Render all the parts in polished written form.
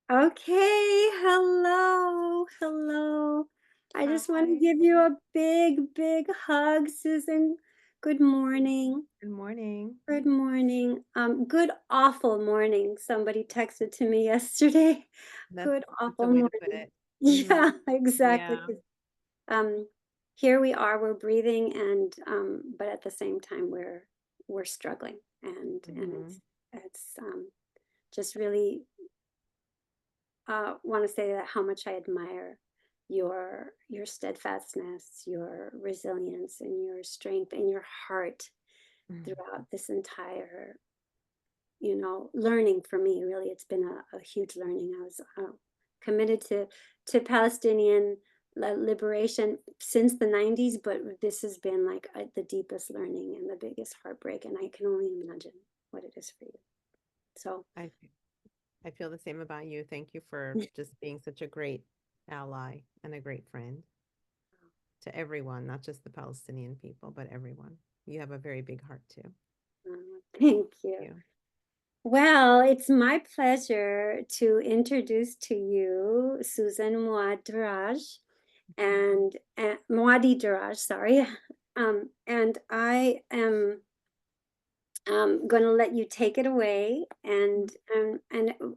Okay, hello, hello. I just want to Hi. give you a big, big hug, Susan. Good morning. Good morning. Good morning. Good awful morning. Somebody texted to me yesterday. That's Good that's a awful way to put morning. it. Yeah, Mhm. exactly. Yeah. 'Cause, here we are, we're breathing and but at the same time we're struggling and Mhm. it's just really want to say that how much I admire your steadfastness, your resilience, and your strength and your heart Mhm. throughout this entire learning for me. Really, it's been a huge learning. I was committed to Palestinian liberation since the 90s, but this has been like the deepest learning and the biggest heartbreak, and I can only imagine what it is for you. So I f- I feel the same about you. Thank you for just being such a great ally and a great friend to everyone, not just the Palestinian people, but everyone. You have a very big heart too. thank you. You. Well, it's my pleasure to introduce to you Susan Muaddi and Muaddi Darraj, sorry. And I am going to let you take it away. And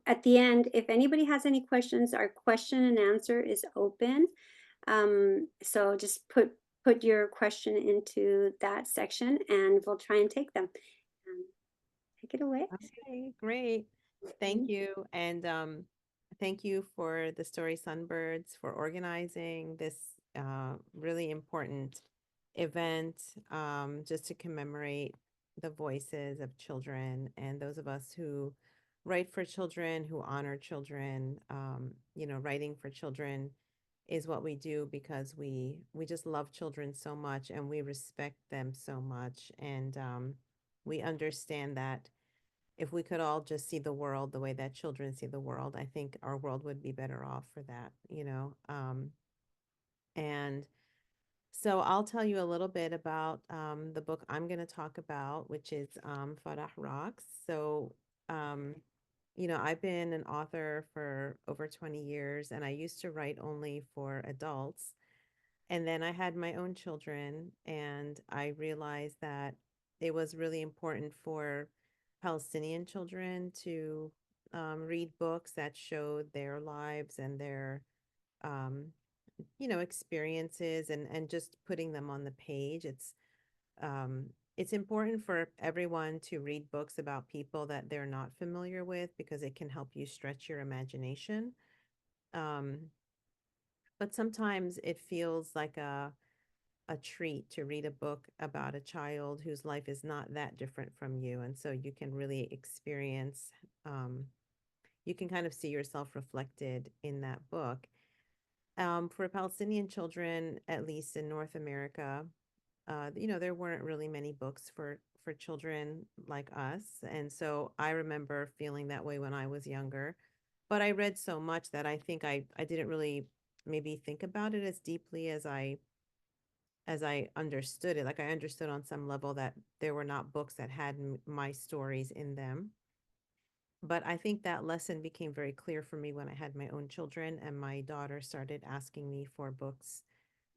at the end, if anybody has any questions, our question and answer is open. So just put your question into that section, and we'll try and take them. Um, take it away. Okay, great. Thank Mhm. you. And thank you for the story Sunbirds for organizing this really important event just to commemorate the voices of children and those of us who write for children, who honor children. Writing for children is what we do because we just love children so much and we respect them so much. And we understand that if we could all just see the world the way that children see the world, I think our world would be better off for that. And so I'll tell you a little bit about the book I'm going to talk about, which is Farah Rocks. So, um, I've been an author for over 20 years, and I used to write only for adults. And then I had my own children, and I realized that it was really important for Palestinian children to read books that showed their lives and their, um, experiences and just putting them on the page. It's important for everyone to read books about people that they're not familiar with because it can help you stretch your imagination. Um, but sometimes it feels like a treat to read a book about a child whose life is not that different from you. And so you can really experience, you can kind of see yourself reflected in that book. For Palestinian children, at least in North America, there weren't really many books for children like us. And so I remember feeling that way when I was younger. But I read so much that I think I didn't really maybe think about it as deeply as I understood it. Like I understood on some level that there were not books that had my stories in them. But I think that lesson became very clear for me when I had my own children and my daughter started asking me for books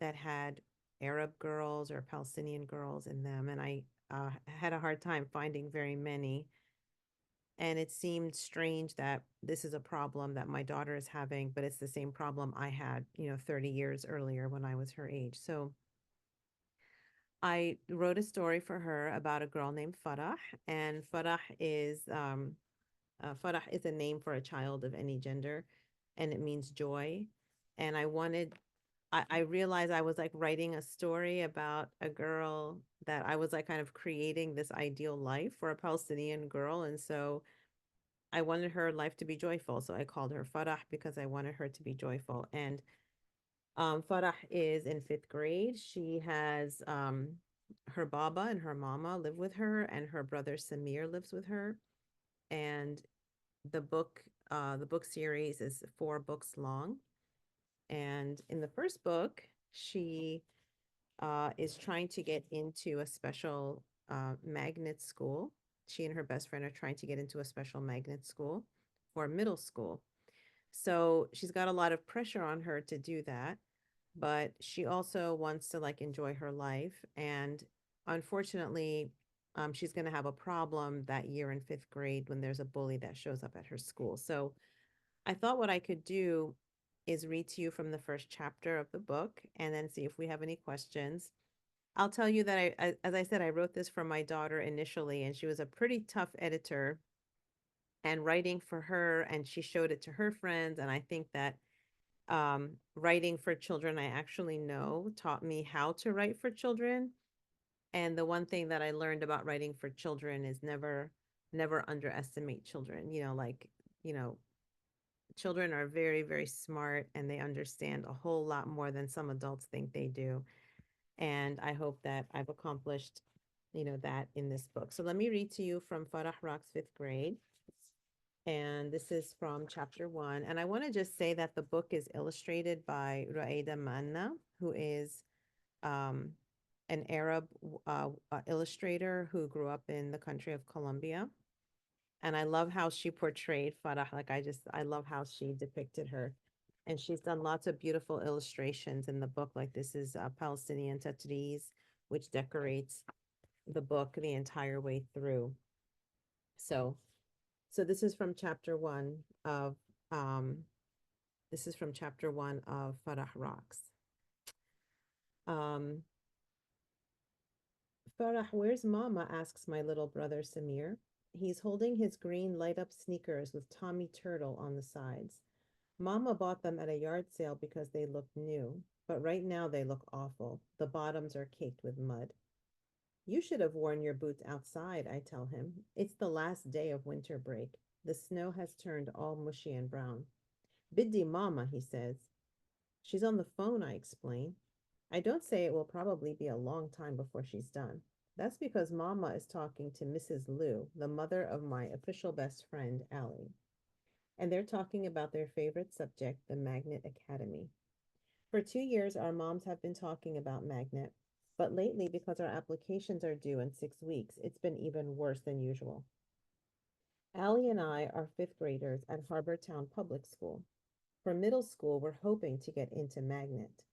that had Arab girls or Palestinian girls in them. And I had a hard time finding very many. And it seemed strange that this is a problem that my daughter is having, but it's the same problem I had, 30 years earlier when I was her age. So I wrote a story for her about a girl named Farah, and Farah is a name for a child of any gender, and it means joy. And I realized I was like writing a story about a girl that I was like kind of creating this ideal life for a Palestinian girl, and so I wanted her life to be joyful. So I called her Farah because I wanted her to be joyful. And Farah is in fifth grade. She has her baba and her mama live with her, and her brother Samir lives with her. And the book, the book series is 4 books long. And in the first book, she is trying to get into a special magnet school. She and her best friend are trying to get into a special magnet school for middle school. So she's got a lot of pressure on her to do that, but she also wants to like enjoy her life. And unfortunately, she's going to have a problem that year in fifth grade when there's a bully that shows up at her school. So I thought what I could do is read to you from the first chapter of the book and then see if we have any questions. I'll tell you that as I said, I wrote this for my daughter initially, and she was a pretty tough editor and writing for her, and she showed it to her friends. And I think that writing for children, I actually know, taught me how to write for children. And the one thing that I learned about writing for children is never underestimate children. You know, children are very, very smart and they understand a whole lot more than some adults think they do. And I hope that I've accomplished, that in this book. So let me read to you from Farah Rock's fifth grade. And this is from chapter 1. And I want to just say that the book is illustrated by Ruaida Manna, who is um, an Arab illustrator who grew up in the country of Colombia. And I love how she portrayed Farah. I love how she depicted her. And she's done lots of beautiful illustrations in the book. Like this is Palestinian Tatriz, which decorates the book the entire way through. So, so um, this is from chapter 1 of Farah Rocks. Um, Farah, where's Mama? Asks my little brother Samir. He's holding his green light up sneakers with Tommy Turtle on the sides. Mama bought them at a yard sale because they looked new, but right now they look awful. The bottoms are caked with mud. You should have worn your boots outside, I tell him. It's the last day of winter break. The snow has turned all mushy and brown. Biddy Mama, he says. She's on the phone, I explain. I don't say it will probably be a long time before she's done. That's because Mama is talking to Mrs. Liu, the mother of my official best friend, Allie. And they're talking about their favorite subject, the Magnet Academy. For 2 years, our moms have been talking about Magnet, but lately, because our applications are due in 6 weeks, it's been even worse than usual. Allie and I are fifth graders at Harbortown Public School. For middle school, we're hoping to get into Magnet.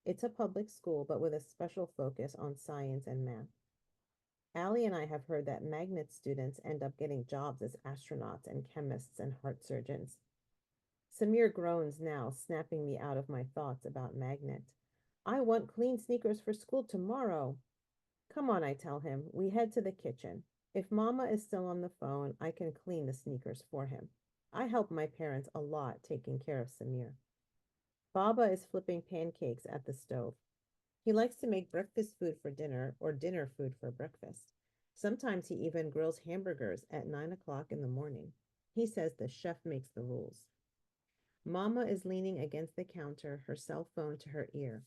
It's a public school, but with a special focus on science and math. Allie and I have heard that Magnet students end up getting jobs as astronauts and chemists and heart surgeons. Samir groans now, snapping me out of my thoughts about Magnet. I want clean sneakers for school tomorrow. Come on, I tell him. We head to the kitchen. If Mama is still on the phone, I can clean the sneakers for him. I help my parents a lot taking care of Samir. Baba is flipping pancakes at the stove. He likes to make breakfast food for dinner or dinner food for breakfast. Sometimes he even grills hamburgers at 9 o'clock in the morning. He says the chef makes the rules. Mama is leaning against the counter, her cell phone to her ear.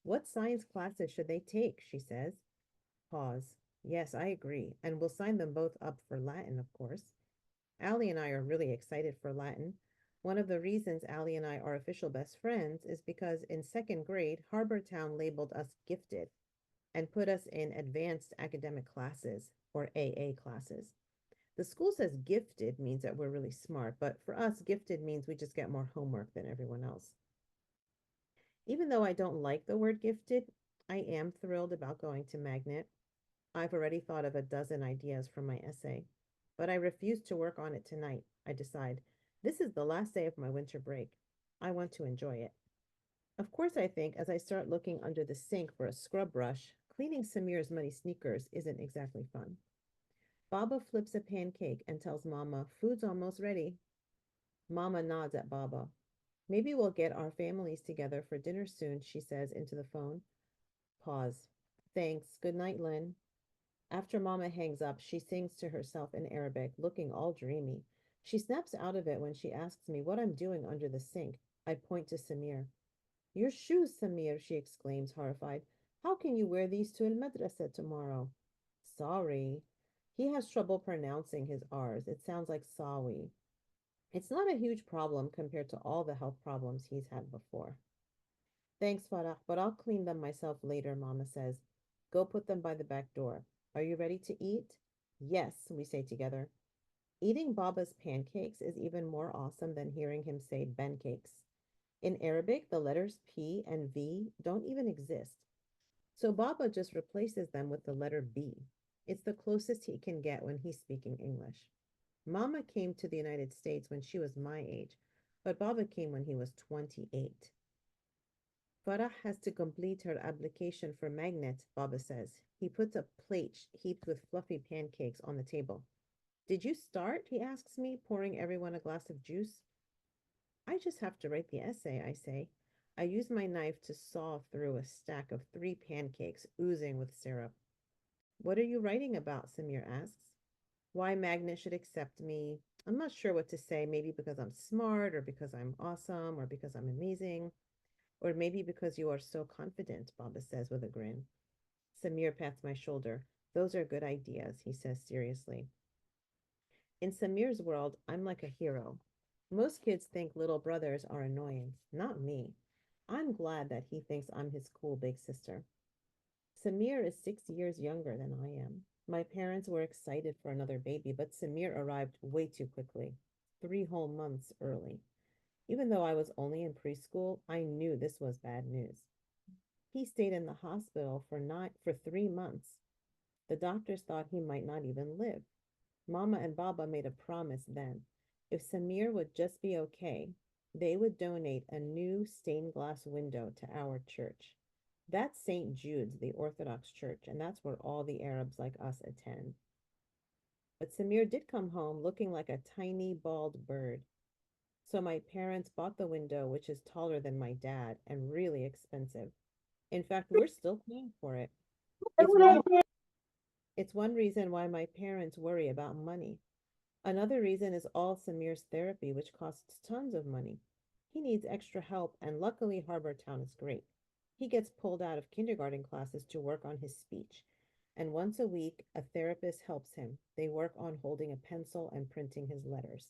What science classes should they take? She says. Pause. Yes, I agree, and we'll sign them both up for Latin, of course. Allie and I are really excited for Latin. One of the reasons Allie and I are official best friends is because in second grade, Harbortown labeled us gifted and put us in advanced academic classes, or AA classes. The school says gifted means that we're really smart, but for us, gifted means we just get more homework than everyone else. Even though I don't like the word gifted, I am thrilled about going to Magnet. I've already thought of a dozen ideas for my essay, but I refuse to work on it tonight. I decide this is the last day of my winter break. I want to enjoy it. Of course, I think as I start looking under the sink for a scrub brush, cleaning Samir's muddy sneakers isn't exactly fun. Baba flips a pancake and tells Mama, food's almost ready. Mama nods at Baba. Maybe we'll get our families together for dinner soon, she says into the phone. Pause. Thanks. Good night, Lynn. After Mama hangs up, she sings to herself in Arabic, looking all dreamy. She snaps out of it when she asks me what I'm doing under the sink. I point to Samir. Your shoes, Samir, she exclaims, horrified. How can you wear these to al-madrasa tomorrow? Sorry. He has trouble pronouncing his R's. It sounds like sawi. It's not a huge problem compared to all the health problems he's had before. Thanks, Farah, but I'll clean them myself later, Mama says. Go put them by the back door. Are you ready to eat? Yes, we say together. Eating Baba's pancakes is even more awesome than hearing him say pancakes. In Arabic, the letters P and V don't even exist. So Baba just replaces them with the letter B. It's the closest he can get when he's speaking English. Mama came to the United States when she was my age, but Baba came when he was 28. Farah has to complete her application for magnet, Baba says. He puts a plate heaped with fluffy pancakes on the table. Did you start? He asks me, pouring everyone a glass of juice. I just have to write the essay, I say. I use my knife to saw through a stack of 3 pancakes oozing with syrup. What are you writing about? Samir asks. Why Magnet should accept me. I'm not sure what to say, maybe because I'm smart, or because I'm awesome, or because I'm amazing, or maybe because you are so confident, Baba says with a grin. Samir pats my shoulder. Those are good ideas, he says seriously. In Samir's world, I'm like a hero. Most kids think little brothers are annoying. Not me. I'm glad that he thinks I'm his cool big sister. Samir is 6 years younger than I am. My parents were excited for another baby, but Samir arrived way too quickly, 3 whole months early. Even though I was only in preschool, I knew this was bad news. He stayed in the hospital for 3 months. The doctors thought he might not even live. Mama and Baba made a promise then. If Samir would just be okay, they would donate a new stained glass window to our church. That's St. Jude's, the Orthodox church, and that's where all the Arabs like us attend. But Samir did come home looking like a tiny bald bird. So my parents bought the window, which is taller than my dad and really expensive. In fact, we're still paying for it. It's one it's one reason why my parents worry about money. Another reason is all Samir's therapy, which costs tons of money. He needs extra help, and luckily Harbor Town is great. He gets pulled out of kindergarten classes to work on his speech, and once a week, a therapist helps him. They work on holding a pencil and printing his letters.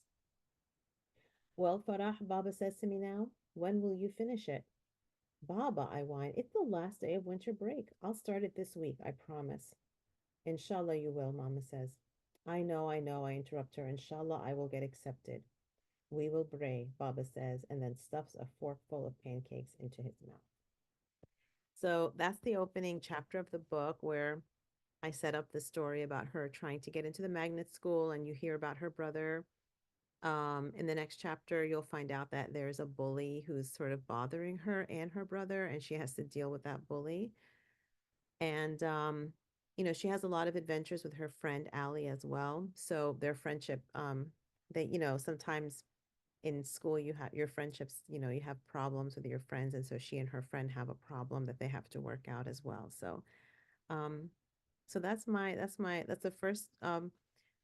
Well, Farah, Baba says to me now, when will you finish it? Baba, I whine, it's the last day of winter break. I'll start it this week, I promise. Inshallah, you will, Mama says. I know, I interrupt her. Inshallah, I will get accepted. We will pray, Baba says, and then stuffs a fork full of pancakes into his mouth. So that's the opening chapter of the book where I set up the story about her trying to get into the magnet school, and you hear about her brother. In the next chapter, you'll find out that there's a bully who's sort of bothering her and her brother, and she has to deal with that bully. And she has a lot of adventures with her friend Allie as well. So their friendship, sometimes in school you have your friendships, you have problems with your friends, and so she and her friend have a problem that they have to work out as well. Um, so that's the first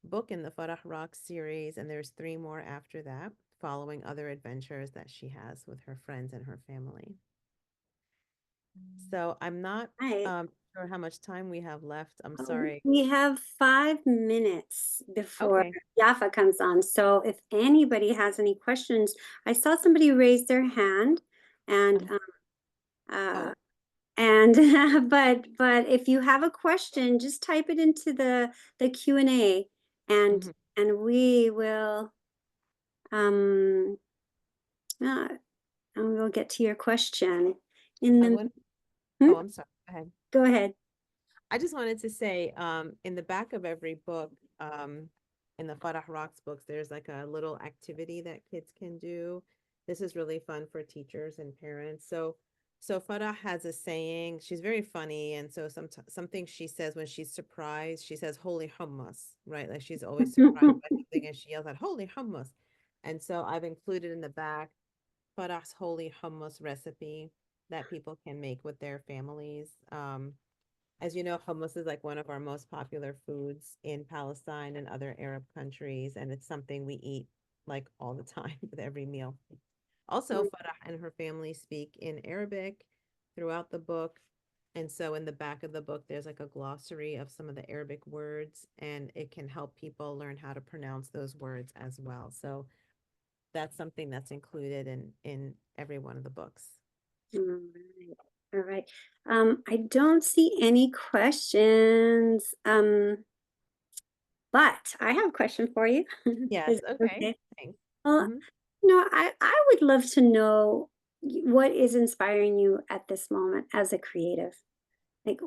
book in the Farah Rock series, and there's 3 more after that, following other adventures that she has with her friends and her family. So I'm not Right. sure how much time we have left. I'm Oh, sorry. we have 5 minutes before Okay. Yafa comes on. So if anybody has any questions, I saw somebody raise their hand and Uh, uh oh, and but if you have a question, just type it into the Q&A and mhm. and we will um uh, and we'll get to your question in I the want. hmm? Oh, I'm sorry. Go ahead. Go ahead. I just wanted to say, in the back of every book, in the Farah Rocks books, there's like a little activity that kids can do. This is really fun for teachers and parents. So Farah has a saying. She's very funny, and so something she says when she's surprised, she says "Holy hummus," right? Like she's always surprised by something, and she yells out "Holy hummus." And so I've included in the back Farah's holy hummus recipe that people can make with their families. As you know, hummus is like one of our most popular foods in Palestine and other Arab countries, and it's something we eat like all the time with every meal. Also, Farah and her family speak in Arabic throughout the book. And so in the back of the book, there's like a glossary of some of the Arabic words, and it can help people learn how to pronounce those words as well. So that's something that's included in every one of the books. All right. All right. I don't see any questions. But I have a question for you. Is Yes, it okay, okay? thanks. Well, Mhm. I would love to know what is inspiring you at this moment as a creative. Like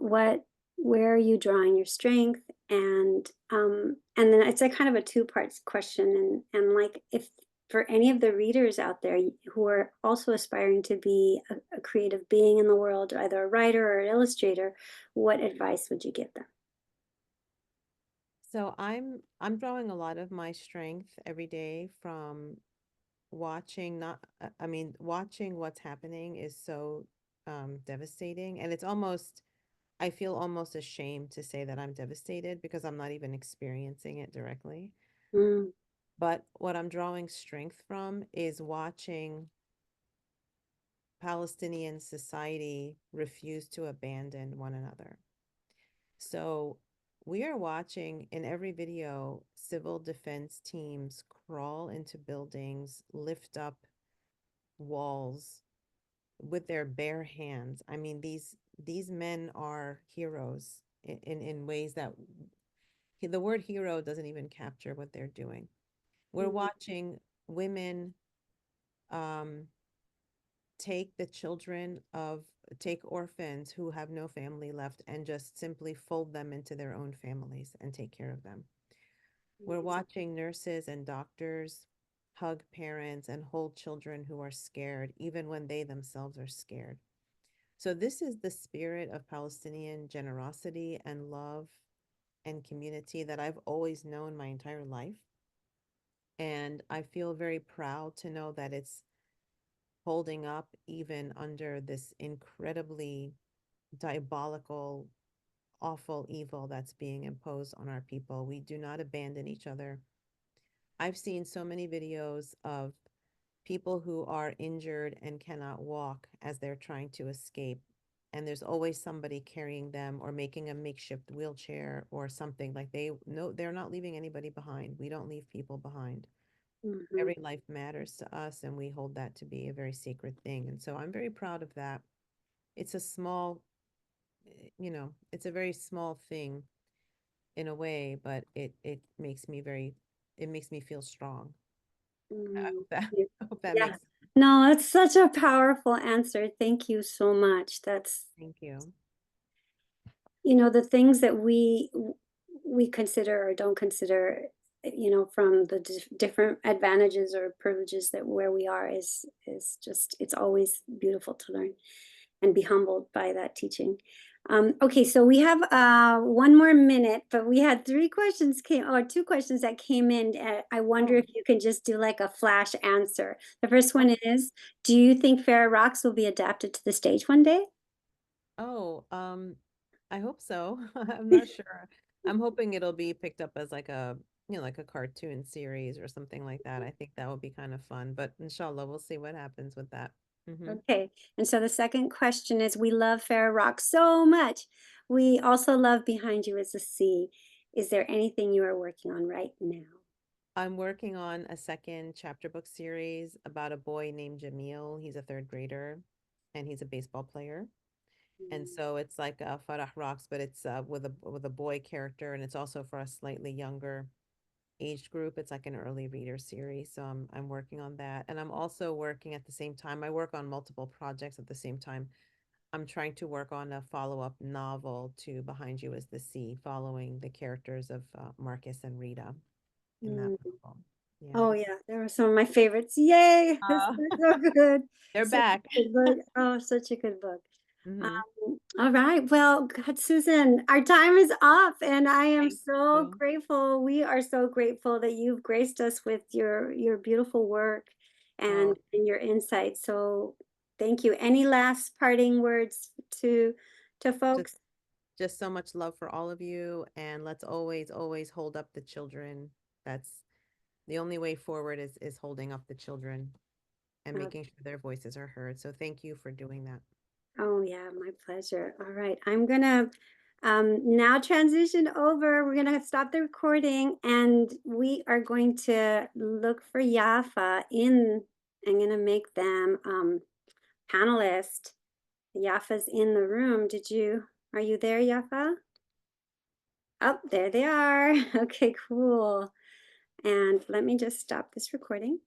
where are you drawing your strength? And then it's a kind of a two parts question. And like if for any of the readers out there who are also aspiring to be a creative being in the world, either a writer or an illustrator, what advice would you give them? So I'm drawing a lot of my strength every day from watching not I mean watching what's happening is so devastating, and it's almost I feel almost ashamed to say that I'm devastated because I'm not even experiencing it directly. Mm, But what I'm drawing strength from is watching Palestinian society refuse to abandon one another. So we are watching in every video civil defense teams crawl into buildings, lift up walls with their bare hands. I mean, these men are heroes in ways that the word hero doesn't even capture what they're doing. We're mm, watching women um, take the children of take orphans who have no family left and just simply fold them into their own families and take care of them. We're mm, watching nurses and doctors hug parents and hold children who are scared, even when they themselves are scared. So, this is the spirit of Palestinian generosity and love and community that I've always known my entire life. And I feel very proud to know that it's holding up even under this incredibly diabolical, awful evil that's being imposed on our people. We do not abandon each other. I've seen so many videos of people who are injured and cannot walk as they're trying to escape. And there's always somebody carrying them or making a makeshift wheelchair or something. Like they no, they're not leaving anybody behind. We don't leave people behind. mhm, Every life matters to us, and we hold that to be a very sacred thing. And so I'm very proud of that. It's a small, it's a very small thing in a way, but it makes me feel strong. I mm. hope that Yeah. I hope that Yeah. makes sense. No, it's such a powerful answer. Thank you so much. That's Thank you. the things that we consider or don't consider, from the different advantages or privileges that where we are is just it's always beautiful to learn and be humbled by that teaching. Okay, so we have 1 more minute, but we had two questions that came in. I wonder Oh, if you can just do like a flash answer. The first oh, one is, do you think Fair Rocks will be adapted to the stage one day? oh, I hope so. I'm not sure. I'm hoping it'll be picked up as like like a cartoon series or something like that. I think that would be kind of fun, but inshallah, we'll see what happens with that. Hmm. Okay. And so the second question is, we love Fair Rock so much. We also love Behind You is the Sea. Is there anything you are working on right now? I'm working on a second chapter book series about a boy named Jamil. He's a third grader and he's a baseball player. And Mm, so it's like Farah Rocks, but it's with a boy character, and it's also for a slightly younger age group. It's like an early reader series. So I'm working on that. And I'm also working at the same time. I work on multiple projects at the same time. I'm trying to work on a follow-up novel to Behind You is the Sea, following the characters of Marcus and Rita in that mm. novel. Yeah. Oh yeah, they were some of my favorites. Yay! This Uh, is so good. they're Such back. a good book. Oh, such a good book. Hmm. All right. Well, God, Susan, our time is up, and I am Thank so you. grateful. We are so grateful that you've graced us with your beautiful work Oh, and your insights. So, thank you. Any last parting words to just folks? just so much love for all of you, and let's always hold up the children. That's the only way forward is holding up the children and Uh, making sure their voices are heard. So thank you for doing that. oh yeah, my pleasure. All right, I'm gonna now transition over. We're gonna stop the recording, and we are going to look for Yafa in. I'm gonna make them panelist. Yafa's in the room. Are you there, Yafa? Oh, there they are. Okay, cool. And let me just stop this recording.